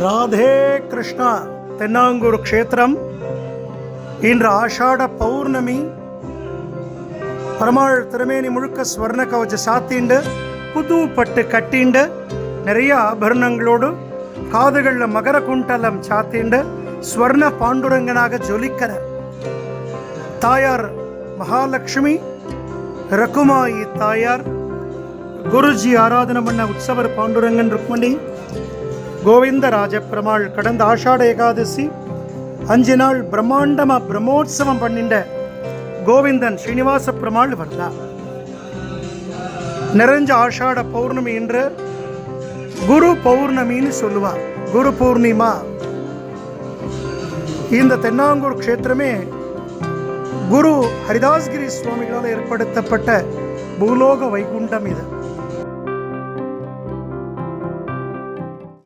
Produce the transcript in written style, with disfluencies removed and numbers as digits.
ராதே கிருஷ்ணா. தென்னாங்கூர் க்ஷேத்திரம். இன்று ஆஷாட பௌர்ணமி. பெருமாள் திருமேனி முழுக்க ஸ்வர்ண கவச்ச சாத்திண்டு, புது பட்டு கட்டிண்டு, நிறைய ஆபரணங்களோடு, காதுகளில் மகர குண்டலம் சாத்திண்டு, ஸ்வர்ண பாண்டுரங்கனாக ஜொலிக்கிற தாயார் மகாலட்சுமி ரகுமாயி தாயார். குருஜி ஆராதனை பண்ண உற்சவர் பாண்டுரங்கன் ருக்மணி கோவிந்தராஜ பெருமாள் கடந்த ஆஷாட ஏகாதசி 5 நாள் பிரம்மாண்டமா பிரம்மோற்சவம் பண்ணிண்ட கோவிந்தன் ஸ்ரீனிவாச பெருமாள் வரதா. நிறைஞ்ச ஆஷாட பௌர்ணமி என்று குரு பௌர்ணமின்னு சொல்லுவா. குரு பூர்ணிமா. இந்த தென்னாங்கூர் க்ஷேத்திரமே குரு ஹரிதாஸ்கிரி சுவாமிகளால் ஏற்படுத்தப்பட்ட பூலோக வைகுண்டம் இது.